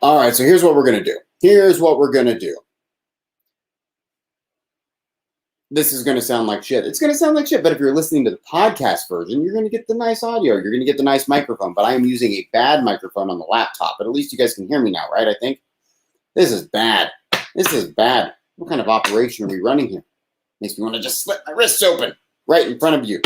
All right, so here's what we're going to do. Here's what we're going to do. This is going to sound like shit. It's going to sound like shit, but if you're listening to the podcast version, you're going to get the nice audio. You're going to get the nice microphone, but I am using a bad microphone on the laptop. But at least you guys can hear me now, right? I think this is bad. This is bad. What kind of operation are we running here? Makes me want to just slit my wrists open right in front of you.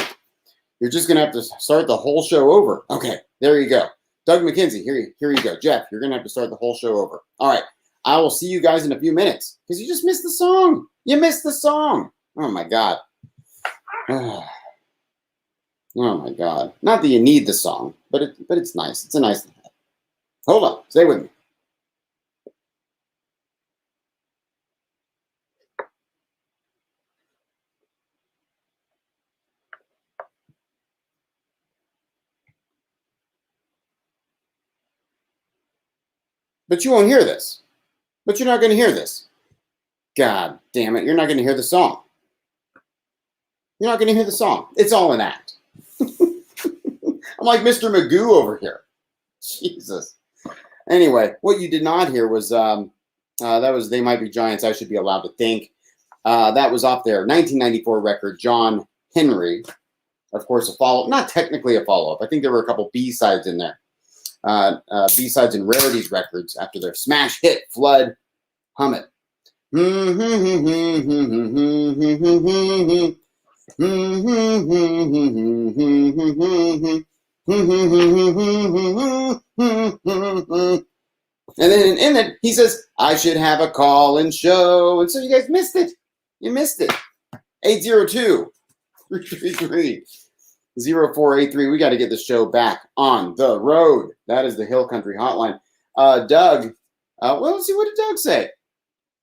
You're just going to have to start the whole show over. Okay, there you go. Doug McKenzie, here you go. Jeff, you're going to have to start the whole show over. All right, I will see you guys in a few minutes because you just missed the song. You missed the song. Oh, my God. Oh, my God. Not that you need the song, but it's nice. It's a nice thing. Hold on. Stay with me. But you won't hear this. But you're not going to hear this. God damn it. You're not going to hear the song. You're not going to hear the song. It's all an act. I'm like Mr. Magoo over here. Jesus. Anyway, what you did not hear was that was They Might Be Giants, I Should Be Allowed to Think. That was off their 1994 record, John Henry. Of course, a follow-up. Not technically a follow-up. I think there were a couple B-sides in there. B-sides and rarities records after their smash hit, Flood, Hum It. And then in it, he says, I should have a call-in show. And so you guys missed it. You missed it. 802-333-0483. We got to get the show back on the road. That is the Hill Country Hotline. Doug, well, let's see, what did Doug say?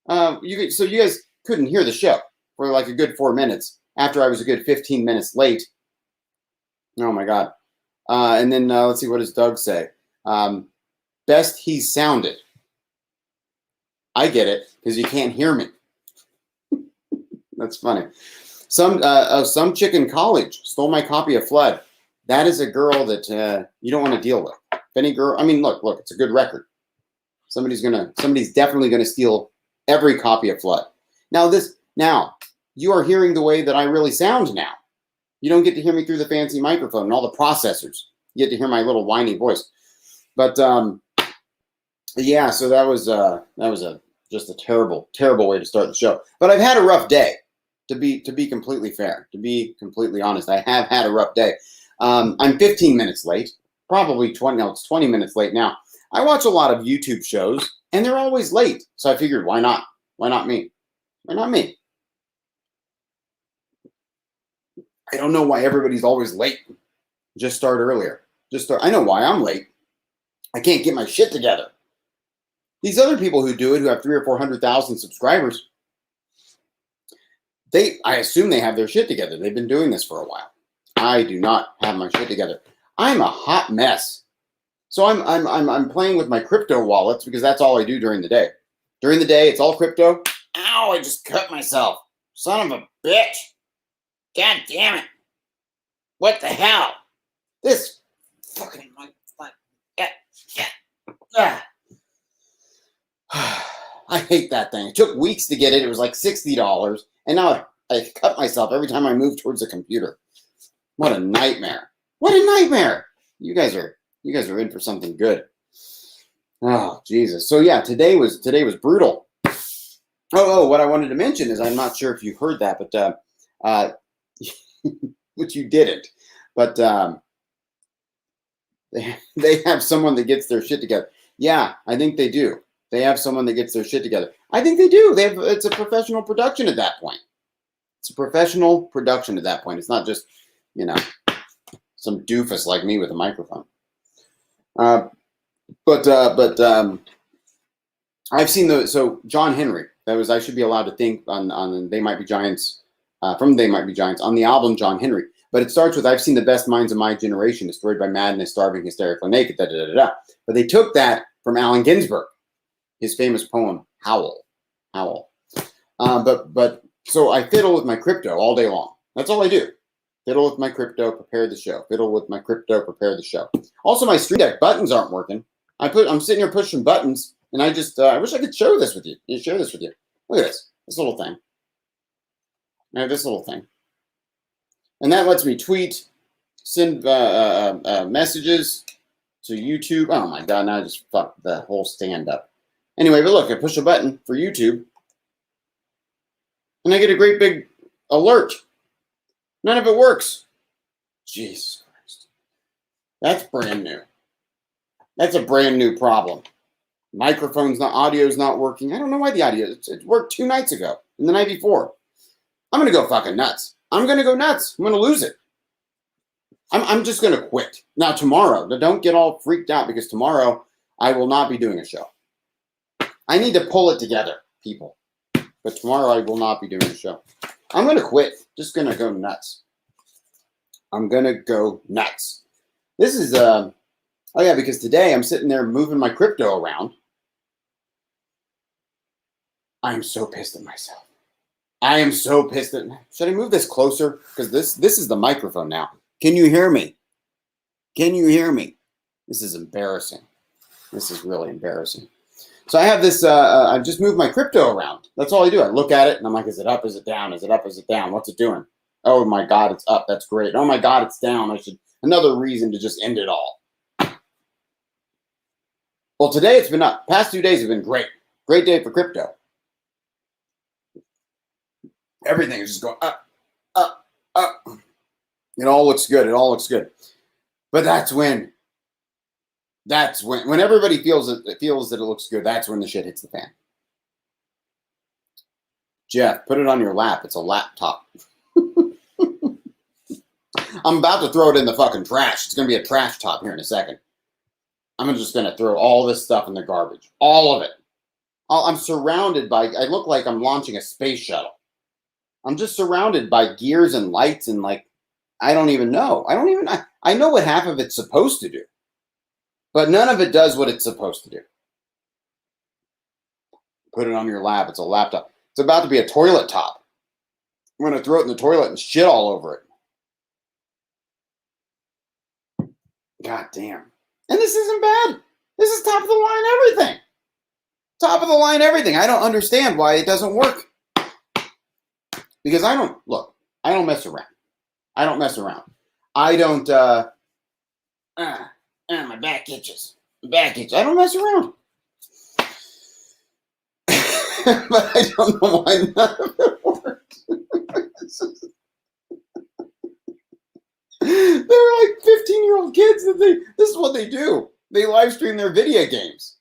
So you guys couldn't hear the show for like a good 4 minutes after I was a good 15 minutes late. Oh, my God. And then let's see, what does Doug say? Best he sounded. I get it because you can't hear me. That's funny. Some chick in college stole my copy of Flood. That is a girl that you don't want to deal with. If any girl, I mean, look, it's a good record. Somebody's definitely gonna steal every copy of Flood. Now you are hearing the way that I really sound now. You don't get to hear me through the fancy microphone and all the processors. You get to hear my little whiny voice. But yeah, so that was just a terrible, terrible way to start the show. But I've had a rough day. To be completely fair, to be completely honest, I have had a rough day. I'm 15 minutes late, probably 20. No, it's 20 minutes late now. I watch a lot of YouTube shows, and they're always late. So I figured, why not? Why not me? Why not me? I don't know why everybody's always late. Just start earlier. I know why I'm late. I can't get my shit together. These other people who do it, who have 300,000 or 400,000 subscribers, I assume they have their shit together. They've been doing this for a while. I do not have my shit together. I'm a hot mess. So I'm playing with my crypto wallets because that's all I do during the day. During the day, it's all crypto. Ow, I just cut myself. Son of a bitch. God damn it. What the hell? This fucking I hate that thing. It took weeks to get it. It was like $60. And now I cut myself every time I move towards the computer. What a nightmare. What a nightmare. You guys are in for something good. Oh, Jesus. So yeah, today was brutal. Oh, what I wanted to mention is, I'm not sure if you heard that, but which you didn't. But they have someone that gets their shit together. Yeah, I think they do. They have someone that gets their shit together. I think they do. It's a professional production at that point. It's a professional production at that point. It's not just, some doofus like me with a microphone. But I've seen so John Henry, that was I Should Be Allowed to Think on They Might Be Giants, from They Might Be Giants, on the album John Henry. But it starts with, I've seen the best minds of my generation destroyed by madness, starving, hysterically naked, da da da da. But they took that from Allen Ginsberg, his famous poem, Howl. Howl. So I fiddle with my crypto all day long. That's all I do. Fiddle with my crypto, prepare the show. Fiddle with my crypto, prepare the show. Also, my Stream Deck buttons aren't working. I'm sitting here pushing buttons, and I wish I could share this with you. Share this with you. Look at this little thing. I have this little thing, and that lets me tweet, send messages to YouTube. Oh my God! Now I just fucked the whole stand up. Anyway, but look, I push a button for YouTube, and I get a great big alert. None of it works. Jesus Christ. That's brand new. That's a brand new problem. Audio's not working. I don't know why the audio, it worked 2 nights ago and the night before. I'm going to go fucking nuts. I'm going to go nuts. I'm going to lose it. I'm just going to quit. Now, tomorrow, don't get all freaked out because tomorrow I will not be doing a show. I need to pull it together, people. But tomorrow I will not be doing a show. I'm going to quit. Just going to go nuts. I'm going to go nuts. This is, oh yeah, because today I'm sitting there moving my crypto around. I am so pissed at myself. I am so pissed at, should I move this closer? Because this is the microphone now. Can you hear me? Can you hear me? This is embarrassing. This is really embarrassing. So I have this, I've just moved my crypto around. That's all I do. I look at it and I'm like, is it up? Is it down? Is it up? Is it down? What's it doing? Oh my God, it's up. That's great. Oh my God, it's down. Another reason to just end it all. Well, today it's been up. Past 2 days have been great. Great day for crypto. Everything is just going up, up, up. It all looks good. It all looks good. But that's when everybody feels that it looks good, that's when the shit hits the fan. Jeff, put it on your lap. It's a laptop. I'm about to throw it in the fucking trash. It's going to be a trash top here in a second. I'm just going to throw all this stuff in the garbage. All of it. I'm surrounded by, I look like I'm launching a space shuttle. I'm just surrounded by gears and lights and I don't even know. I know what half of it's supposed to do. But none of it does what it's supposed to do. Put it on your lap. It's a laptop. It's about to be a toilet top. I'm going to throw it in the toilet and shit all over it. God damn. And this isn't bad. This is top of the line everything. Top of the line everything. I don't understand why it doesn't work. Because I don't mess around. I don't mess around. I don't, my back itches. My back itches. I don't mess around. But I don't know why none of it works. They're like 15-year-old kids this is what they do. They live stream their video games.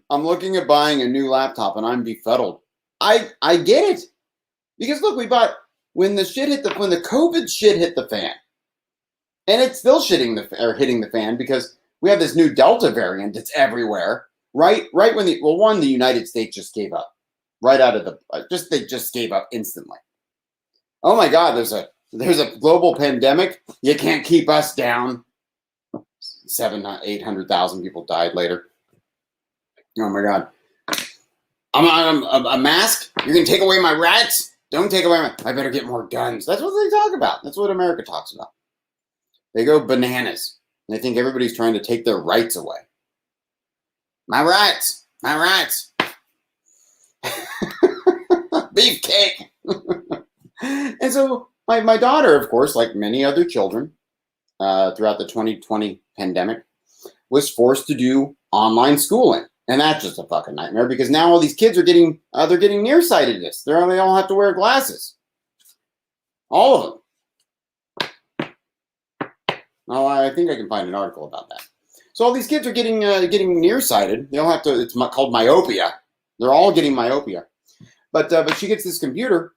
I'm looking at buying a new laptop and I'm befuddled. I get it. Because look, when the COVID shit hit the fan, and it's still hitting the fan because we have this new Delta variant that's everywhere. Right when the United States just gave up. Right out of they just gave up instantly. Oh my God, there's a global pandemic. You can't keep us down. 800,000 people died later. Oh my God. I'm a mask? You're going to take away my rights? Don't take away I better get more guns. That's what they talk about. That's what America talks about. They go bananas. And they think everybody's trying to take their rights away. My rights. My rights. Beefcake. And so my daughter, of course, like many other children throughout the 2020 pandemic, was forced to do online schooling. And that's just a fucking nightmare because now all these kids are getting nearsightedness. They all have to wear glasses. All of them. Oh, I think I can find an article about that. So all these kids are getting nearsighted. They all have to. It's called myopia. They're all getting myopia. But she gets this computer,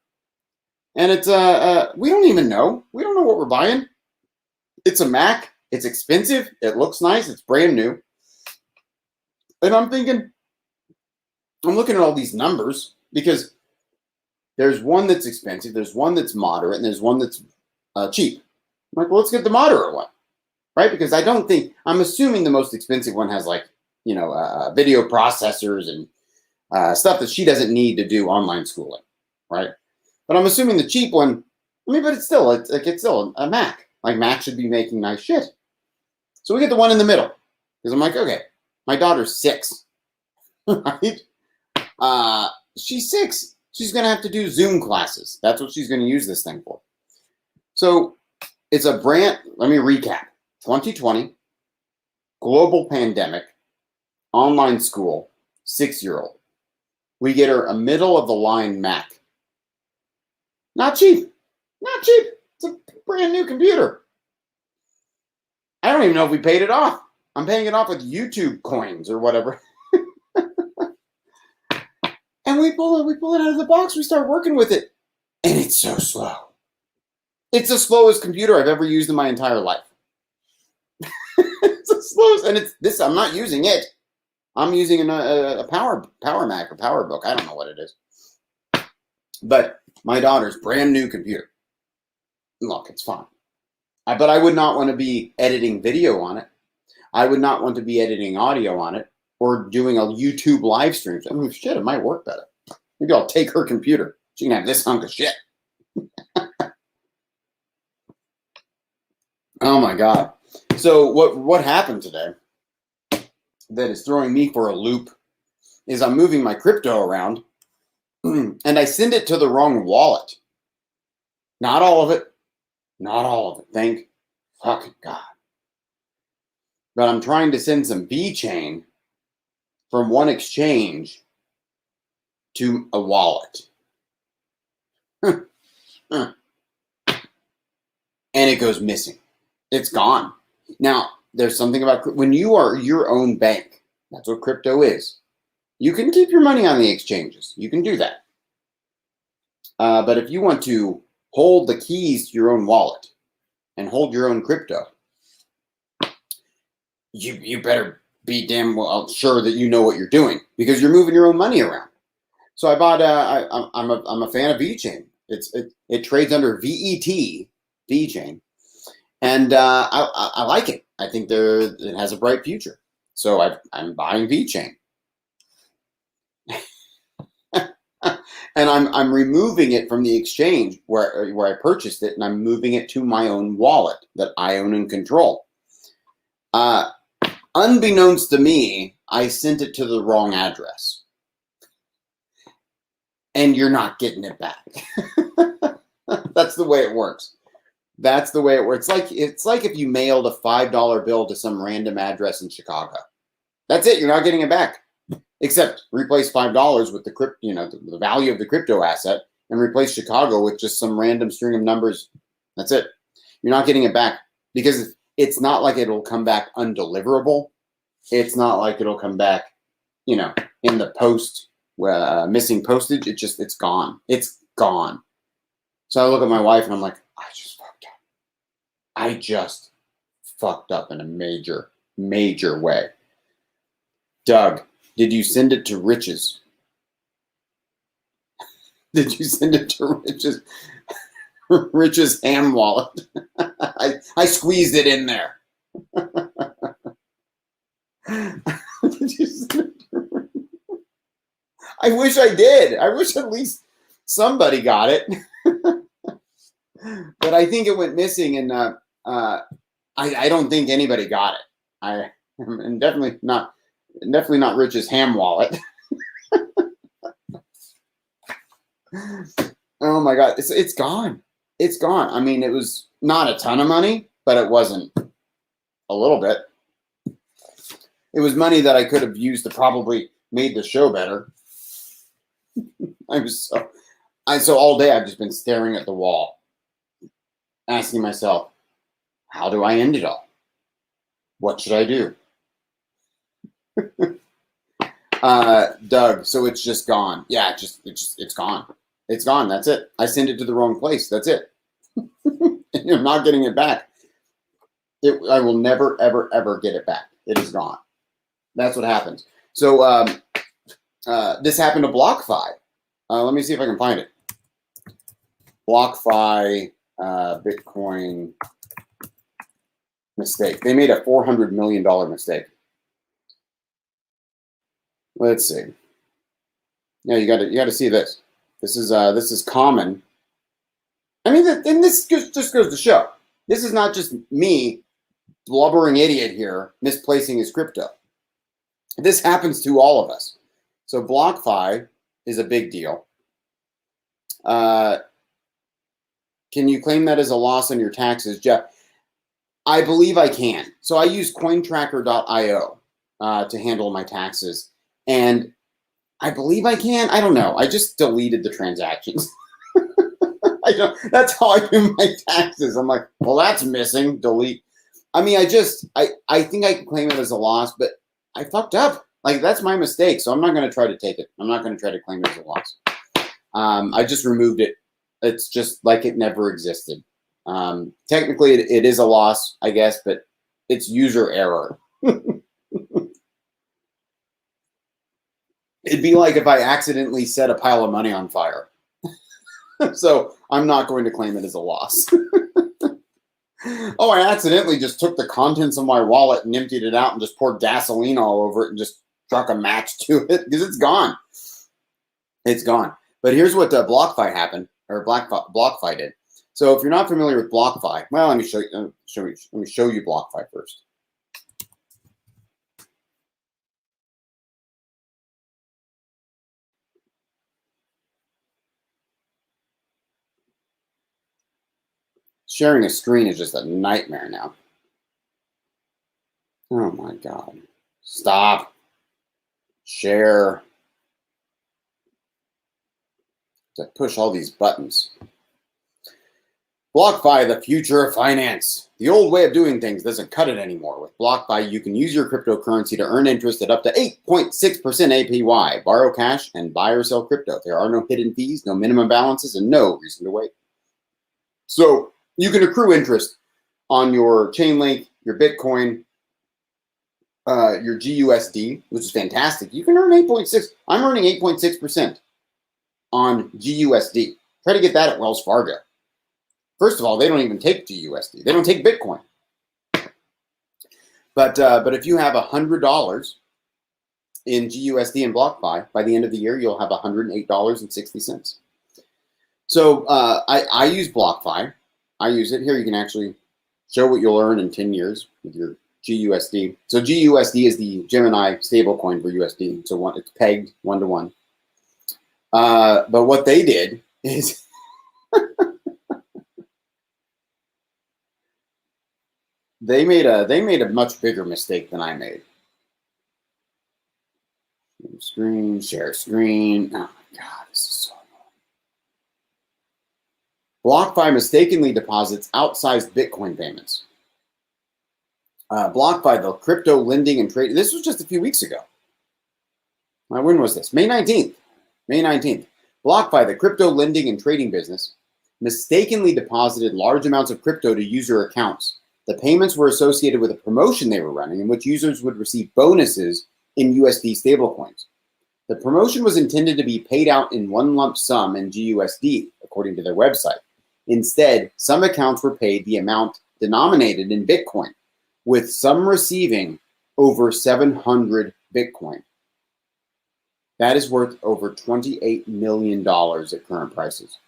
and it's we don't even know. We don't know what we're buying. It's a Mac. It's expensive. It looks nice. It's brand new. And I'm thinking, I'm looking at all these numbers because there's one that's expensive, there's one that's moderate, and there's one that's cheap. I'm like, well, let's get the moderate one, right? Because I'm assuming the most expensive one has like, video processors and stuff that she doesn't need to do online schooling, right? But I'm assuming the cheap one, but it's still a Mac. Like Mac should be making nice shit. So we get the one in the middle because I'm like, okay, my daughter's 6, right? She's 6. She's gonna have to do Zoom classes. That's what she's gonna use this thing for. So it's a brand. Let me recap: 2020, global pandemic, online school, 6-year-old. We get her a middle of the line Mac. Not cheap. Not cheap. It's a brand new computer. I don't even know if we paid it off. I'm paying it off with YouTube coins or whatever. And we pull it out of the box. We start working with it. And it's so slow. It's the slowest computer I've ever used in my entire life. It's the slowest. And it's this. I'm not using it. I'm using a Power Mac or PowerBook. I don't know what it is. But my daughter's brand new computer. Look, it's fine. But I would not want to be editing video on it. I would not want to be editing audio on it or doing a YouTube live stream. I mean, shit, it might work better. Maybe I'll take her computer. She can have this hunk of shit. Oh my God. So what happened today that is throwing me for a loop is I'm moving my crypto around and I send it to the wrong wallet. Not all of it. Not all of it. Thank fucking God. But I'm trying to send some VeChain from one exchange to a wallet. And it goes missing. It's gone. Now, there's something about when you are your own bank. That's what crypto is. You can keep your money on the exchanges. You can do that. But if you want to hold the keys to your own wallet and hold your own crypto, you better be damn well sure that you know what you're doing because you're moving your own money around. So I bought. I'm a fan of VeChain. It trades under VET, VeChain, and I like it. I think it has a bright future. So I'm buying VeChain. And I'm removing it from the exchange where I purchased it, and I'm moving it to my own wallet that I own and control. Unbeknownst to me, I sent it to the wrong address, and you're not getting it back. That's the way it works. That's the way it works. It's like if you mailed a $5 bill to some random address in Chicago. That's it. You're not getting it back. Except replace $5 with the value of the crypto asset and replace Chicago with just some random string of numbers. That's it. You're not getting it back because it's not like it'll come back undeliverable. It's not like it'll come back, in the post missing postage. It's gone. It's gone. So I look at my wife and I'm like, I just fucked up. I just fucked up in a major, major way. Doug, did you send it to Rich's? Did you send it to Rich's ham wallet? I squeezed it in there. Did you send it to I wish I did. I wish at least somebody got it. But I think it went missing, and I don't think anybody got it. And definitely not Rich's ham wallet. Oh my God, it's gone. It's gone. I mean, it was not a ton of money, but it wasn't a little bit. It was money that I could have used to probably made the show better. So all day I've just been staring at the wall, asking myself, how do I end it all? What should I do? Doug, so it's just gone. Yeah, it's gone. It's gone. That's it. I sent it to the wrong place. That's it. And you're not getting it back. I will never, ever, ever get it back. It is gone. That's what happens. So this happened to BlockFi. Let me see if I can find it. BlockFi Bitcoin mistake. They made a $400 million mistake. Let's see. Yeah, you got to see this. This is common. I mean, and this just goes to show. This is not just me, blubbering idiot here, misplacing his crypto. This happens to all of us. So BlockFi is a big deal. Can you claim that as a loss on your taxes, Jeff? I believe I can. So I use cointracker.io to handle my taxes. And I believe I can. I don't know. I just deleted the transactions. That's how I do my taxes. I'm like, well, that's missing. Delete. I mean, I think I can claim it as a loss, but I fucked up. Like, that's my mistake. So I'm not going to try to take it. I'm not going to try to claim it as a loss. I just removed it. It's just like it never existed. Technically, it is a loss, I guess, but it's user error. It'd be like if I accidentally set a pile of money on fire. So I'm not going to claim it as a loss. Oh, I accidentally just took the contents of my wallet and emptied it out and just poured gasoline all over it and just struck a match to it because it's gone. It's gone. But here's what BlockFi happened, or BlockFi did. So if you're not familiar with BlockFi, well, let me show you BlockFi first. Sharing a screen is just a nightmare now. Oh my God. Stop. Share. To push all these buttons. BlockFi, the future of finance. The old way of doing things doesn't cut it anymore. With BlockFi, you can use your cryptocurrency to earn interest at up to 8.6% APY. Borrow cash and buy or sell crypto. There are no hidden fees, no minimum balances, and no reason to wait. So you can accrue interest on your Chainlink, your Bitcoin, your GUSD, which is fantastic. You can earn 8.6. I'm earning 8.6% on GUSD. Try to get that at Wells Fargo. First of all, they don't even take GUSD. They don't take Bitcoin. But if you have $100 in GUSD and BlockFi, by the end of the year, you'll have $108.60. So I use BlockFi. I use it. Here you can actually show what you'll earn in 10 years with your GUSD. So GUSD is the Gemini stablecoin for USD. So it's pegged 1-to-1. But what they did is they made a much bigger mistake than I made. Share screen. Oh my God, this is so annoying. BlockFi mistakenly deposits outsized Bitcoin payments. BlockFi, the crypto lending and trading. This was just a few weeks ago. When was this? May 19th. May 19th. BlockFi, the crypto lending and trading business, mistakenly deposited large amounts of crypto to user accounts. The payments were associated with a promotion they were running in which users would receive bonuses in USD stablecoins. The promotion was intended to be paid out in one lump sum in GUSD, according to their website. Instead, some accounts were paid the amount denominated in Bitcoin, with some receiving over 700 Bitcoin. That is worth over $28 million at current prices.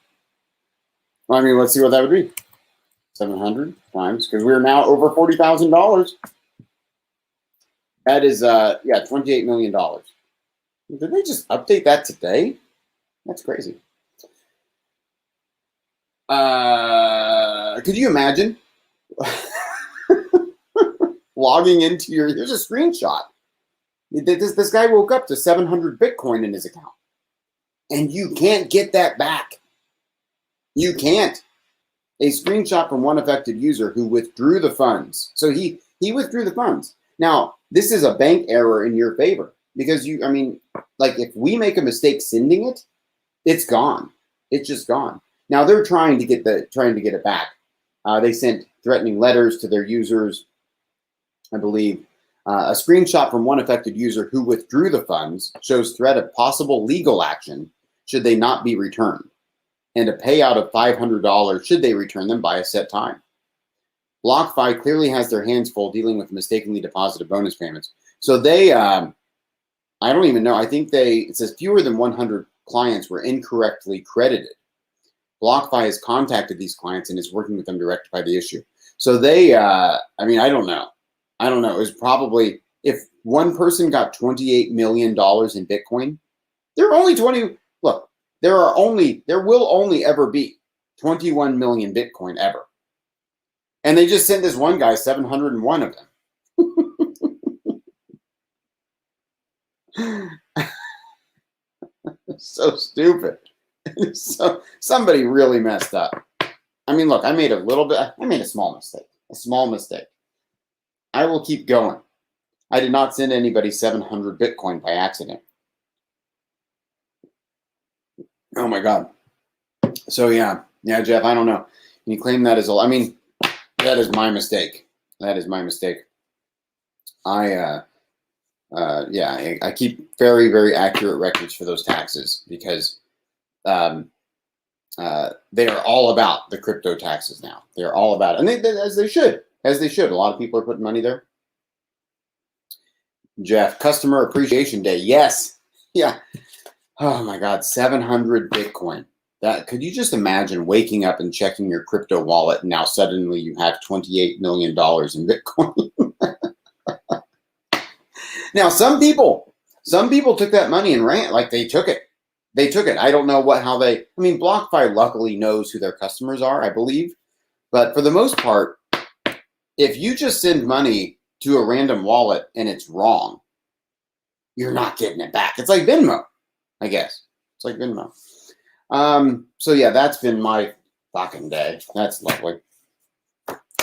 I mean, let's see what that would be. 700 times, because we're now over $40,000. That is, $28 million. Did they just update that today? That's crazy. Could you imagine logging into here's a screenshot. This guy woke up to 700 Bitcoin in his account. And you can't get that back. You can't. A screenshot from one affected user who withdrew the funds. So he withdrew the funds. Now, this is a bank error in your favor because if we make a mistake sending it, it's gone. It's just gone. Now they're trying to get it back. They sent threatening letters to their users, I believe. A screenshot from one affected user who withdrew the funds shows threat of possible legal action should they not be returned, and a payout of $500 should they return them by a set time. BlockFi clearly has their hands full dealing with mistakenly deposited bonus payments. So they, I don't even know. I think it says fewer than 100 clients were incorrectly credited. BlockFi has contacted these clients and is working with them to rectify the issue. So they, I mean, I don't know. It was probably, if one person got $28 million in Bitcoin, there are only 20, look, there will only ever be 21 million Bitcoin ever. And they just sent this one guy 701 of them. So stupid. So somebody really messed up. I mean, look, I made a small mistake. I will keep going. I did not send anybody 700 Bitcoin by accident. Oh my God. So yeah, Jeff, I don't know. You claim that as I mean, that is my mistake. I keep very, very accurate records for those taxes because they are all about the crypto taxes now. They're all about it. And as they should. A lot of people are putting money there. Jeff, Customer Appreciation Day. Yes. Yeah. Oh my God, 700 Bitcoin. Could you just imagine waking up and checking your crypto wallet and now suddenly you have $28 million in Bitcoin? Now, some people took that money and ran, like they took it. I don't know I mean, BlockFi luckily knows who their customers are, I believe. But for the most part, if you just send money to a random wallet and it's wrong, you're not getting it back. It's like Venmo, I guess. It's like Venmo. So yeah, that's been my fucking day. That's lovely.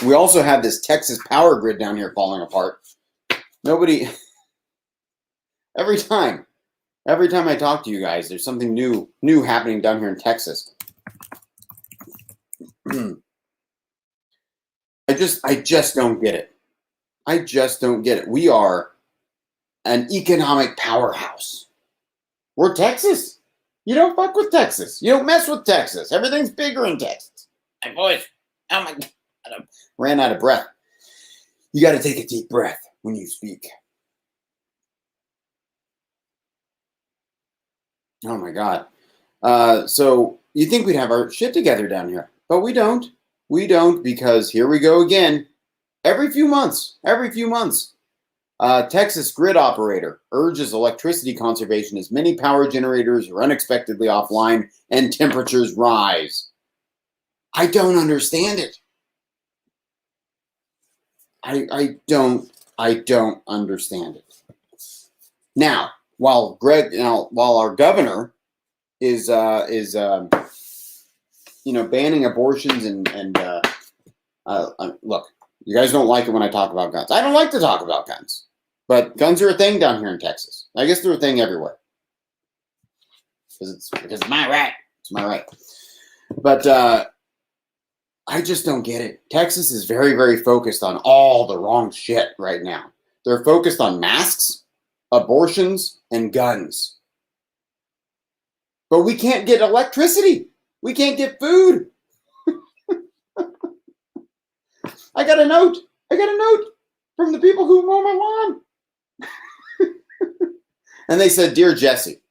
We also have this Texas power grid down here falling apart. Every time I talk to you guys, there's something new happening down here in Texas. I just don't get it. We are an economic powerhouse. We're Texas. You don't fuck with Texas. You don't mess with Texas. Everything's bigger in Texas. My voice. Oh my God. I ran out of breath. You got to take a deep breath when you speak. Oh my God. So you think we'd have our shit together down here, but we don't. We don't, because here we go again. Every few months, Texas grid operator urges electricity conservation as many power generators are unexpectedly offline and temperatures rise. I don't understand it. I don't understand it. Now, while our governor is banning abortions and look, you guys don't like it when I talk about guns. I don't like to talk about guns, but guns are a thing down here in Texas. I guess they're a thing everywhere because it's my right. It's my right. But I just don't get it. Texas is very, very focused on all the wrong shit right now. They're focused on masks, abortions, and guns. But we can't get electricity. We can't get food. I got a note from the people who mow my lawn. And they said, "Dear Jesse,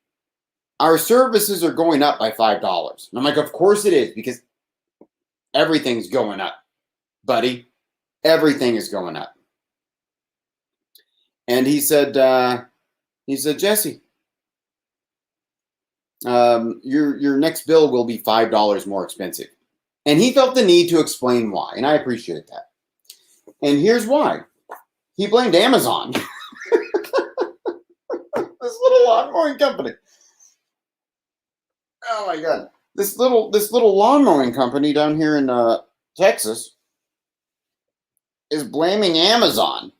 our services are going up by $5. And I'm like, of course it is, because everything's going up, buddy. Everything is going up. And he said, Jesse, your next bill will be $5 more expensive. And he felt the need to explain why, and I appreciate that. And here's why. He blamed Amazon. This little lawn mowing company. Oh my God. This little lawn mowing company down here in Texas is blaming Amazon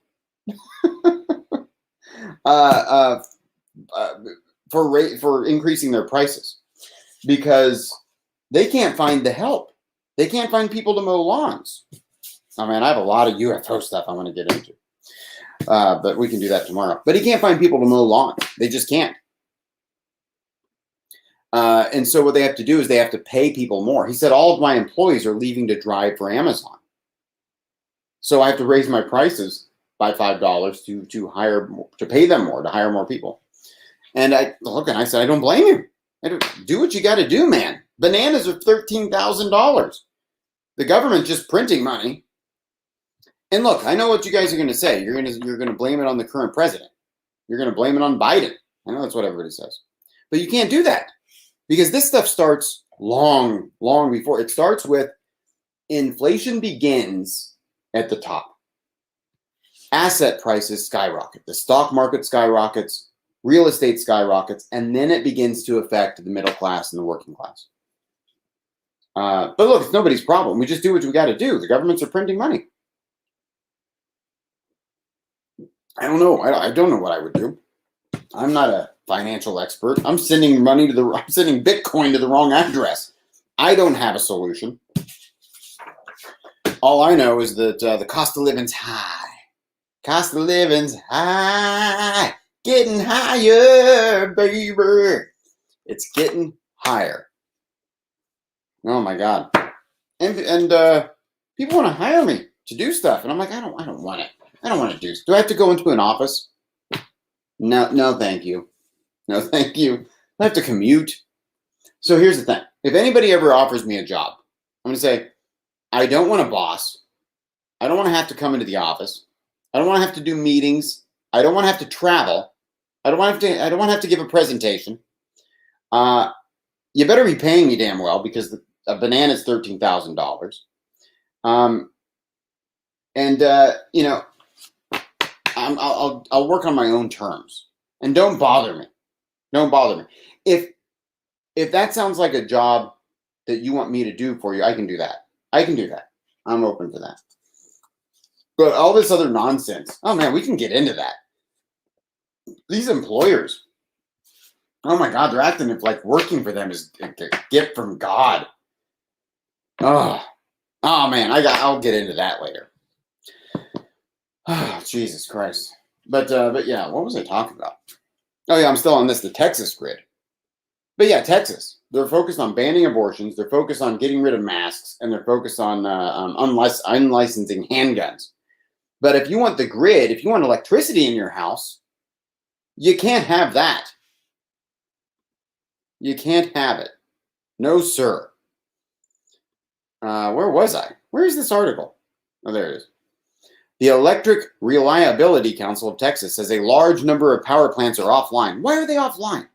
for increasing their prices because they can't find the help. They can't find people to mow lawns. Oh man, I have a lot of UFO stuff I want to get into. But we can do that tomorrow. But he can't find people to mow lawns. They just can't. And so what they have to do is they have to pay people more. He said, all of my employees are leaving to drive for Amazon. So I have to raise my prices by $5 to pay them more, to hire more people. And I said, I don't blame you. Do what you got to do, man. Bananas are $13,000. The government just printing money. And look, I know what you guys are going to say. You're going to blame it on the current president. You're going to blame it on Biden. I know that's what everybody says. But you can't do that because this stuff starts long, long before. It starts with inflation begins at the top. Asset prices skyrocket. The stock market skyrockets. Real estate skyrockets. And then it begins to affect the middle class and the working class. But look, it's nobody's problem. We just do what we got to do. The governments are printing money. I don't know. I don't know what I would do. I'm not a financial expert. I'm sending Bitcoin to the wrong address. I don't have a solution. All I know is that the cost of living's high. Cost of living's high. Getting higher, baby. It's getting higher. Oh my God. And people want to hire me to do stuff. And I'm like, I don't want it. I don't want to do. Do I have to go into an office? No, thank you. No, thank you. I have to commute. So here's the thing. If anybody ever offers me a job, I'm going to say, I don't want a boss. I don't want to have to come into the office. I don't want to have to do meetings. I don't want to have to travel. I don't want to have to give a presentation. You better be paying me damn well because a banana is $13,000. You know, I'll work on my own terms, and don't bother me. Don't bother me. If that sounds like a job that you want me to do for you, I can do that. I can do that. I'm open for that. But all this other nonsense, oh man, we can get into that. These employers, oh my God, they're acting like working for them is a gift from God. Oh man, I'll get into that later. Oh, Jesus Christ. But yeah, what was I talking about? Oh yeah, I'm still on the Texas grid. But yeah, Texas, they're focused on banning abortions, they're focused on getting rid of masks, and they're focused on unlicensing handguns. But if you want the grid, if you want electricity in your house, you can't have that. You can't have it. No, sir. Where was I? Where is this article? Oh, there it is. The Electric Reliability Council of Texas says a large number of power plants are offline. Why are they offline?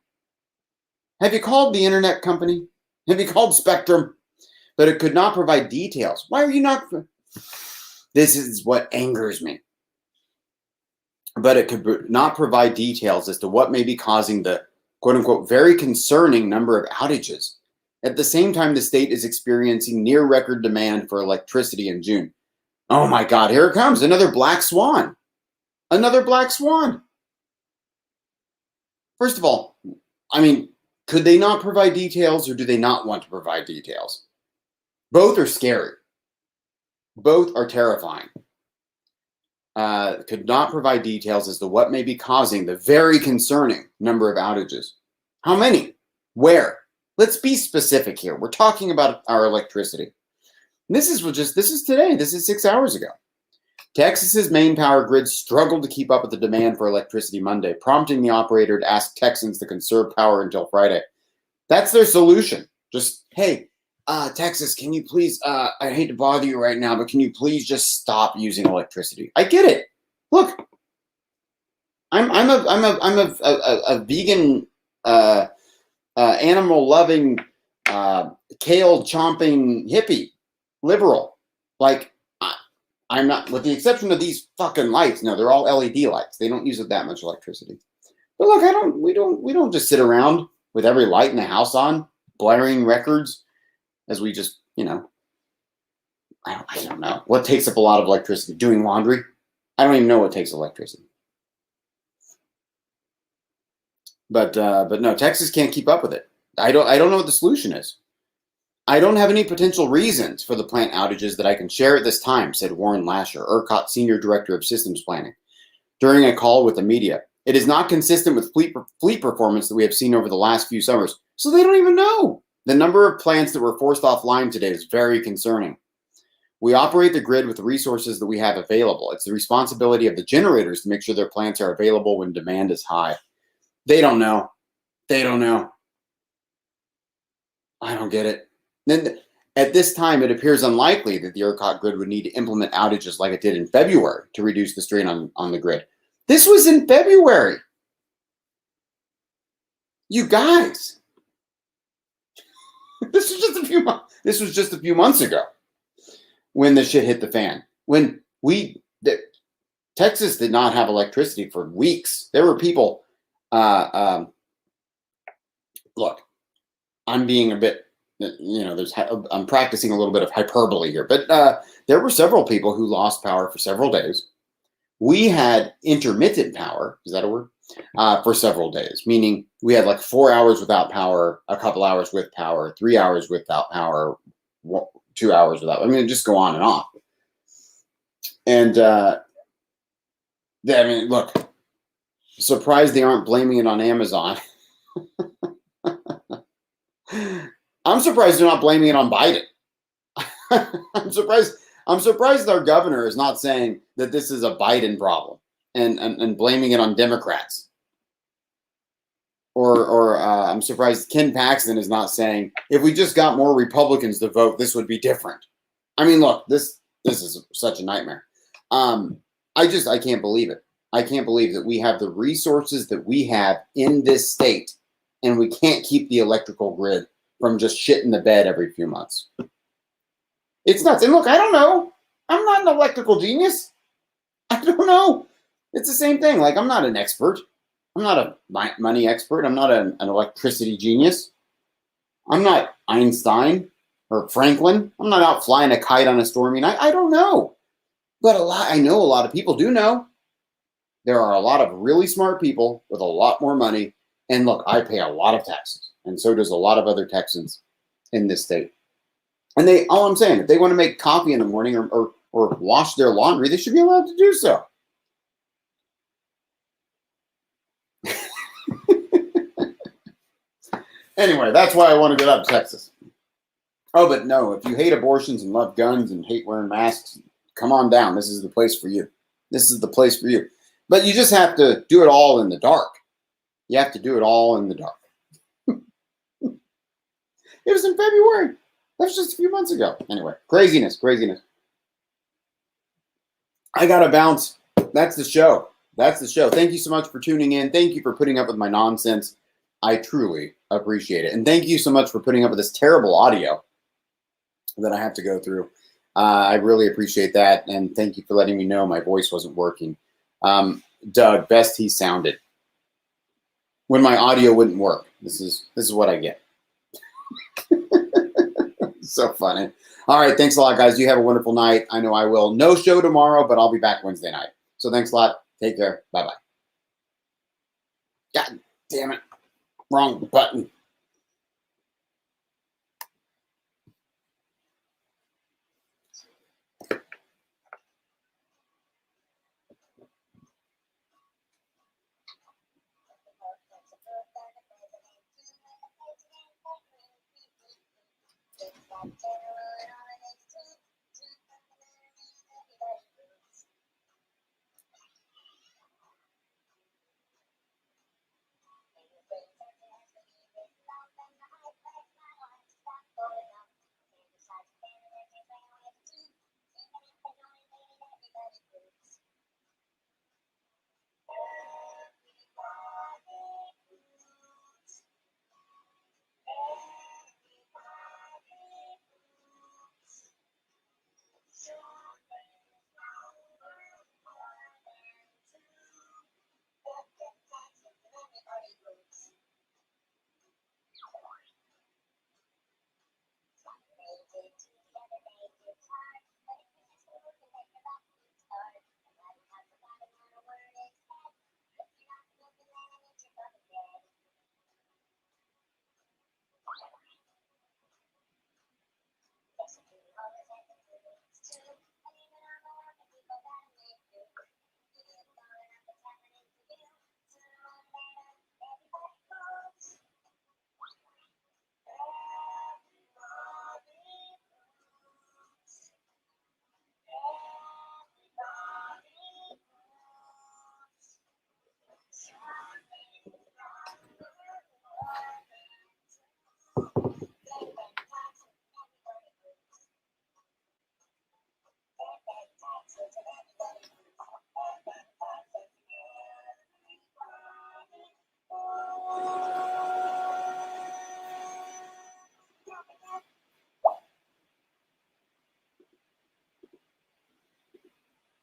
Have you called the internet company? Have you called Spectrum? But it could not provide details. Why are you not? This is what angers me. But it could not provide details as to what may be causing the quote-unquote very concerning number of outages. At the same time, the state is experiencing near-record demand for electricity in June. Oh my God, here it comes. Another black swan. Another black swan. First of all, I mean, could they not provide details or do they not want to provide details? Both are scary. Both are terrifying. Could not provide details as to what may be causing the very concerning number of outages. How many? Where? Let's be specific here. We're talking about our electricity. This is today. This is 6 hours ago. Texas's main power grid struggled to keep up with the demand for electricity Monday, prompting the operator to ask Texans to conserve power until Friday. That's their solution. Just, hey, Texas, can you please, I hate to bother you right now, but can you please just stop using electricity? I get it. Look, I'm a vegan, animal loving, kale chomping hippie, liberal. Like, I'm not, with the exception of these fucking lights. No, they're all LED lights. They don't use that much electricity. But look, we don't just sit around with every light in the house on, blaring records. As we just, I don't know. What takes up a lot of electricity? Doing laundry? I don't even know what takes electricity. But no, Texas can't keep up with it. I don't know what the solution is. I don't have any potential reasons for the plant outages that I can share at this time, said Warren Lasher, ERCOT Senior Director of Systems Planning. during a call with the media. It is not consistent with fleet performance that we have seen over the last few summers. So they don't even know. The number of plants that were forced offline today is very concerning. We operate the grid with the resources that we have available. It's the responsibility of the generators to make sure their plants are available when demand is high. They don't know. They don't know. I don't get it. Then at this time, it appears unlikely that the ERCOT grid would need to implement outages like it did in February to reduce the strain on the grid. This was in February. You guys, this was just a few months ago when the shit hit the fan. When Texas did not have electricity for weeks. There were people. Look, I'm being a bit, I'm practicing a little bit of hyperbole here, but there were several people who lost power for several days. We had intermittent power, is that a word? For several days, meaning we had like 4 hours without power, a couple hours with power, 3 hours without power, 2 hours without. I mean, just go on and on. And look, surprised they aren't blaming it on Amazon. I'm surprised they're not blaming it on Biden. I'm surprised our governor is not saying that this is a Biden problem and blaming it on Democrats. Or I'm surprised Ken Paxton is not saying, if we just got more Republicans to vote, this would be different. I mean, look, this is such a nightmare. I can't believe it. I can't believe that we have the resources that we have in this state, and we can't keep the electrical grid from just shitting the bed every few months. It's nuts. And look, I don't know. I'm not an electrical genius. I don't know. It's the same thing. Like, I'm not an expert. I'm not a money expert. I'm not an electricity genius. I'm not Einstein or Franklin. I'm not out flying a kite on a stormy night. I don't know. But I know a lot of people do know. There are a lot of really smart people with a lot more money. And look, I pay a lot of taxes. And so does a lot of other Texans in this state. And all I'm saying, if they want to make coffee in the morning or wash their laundry, they should be allowed to do so. Anyway, that's why I want to get up to Texas. Oh, but no, if you hate abortions and love guns and hate wearing masks, come on down. This is the place for you. This is the place for you. But you just have to do it all in the dark. You have to do it all in the dark. It was in February. That was just a few months ago. Anyway, craziness. I got to bounce. That's the show. Thank you so much for tuning in. Thank you for putting up with my nonsense. I truly appreciate it. And thank you so much for putting up with this terrible audio that I have to go through. I really appreciate that. And thank you for letting me know my voice wasn't working. Doug, best he sounded. When my audio wouldn't work. This is what I get. So funny. All right. Thanks a lot, guys. You have a wonderful night. I know I will. No show tomorrow, but I'll be back Wednesday night. So thanks a lot. Take care. Bye-bye. God damn it. Wrong button.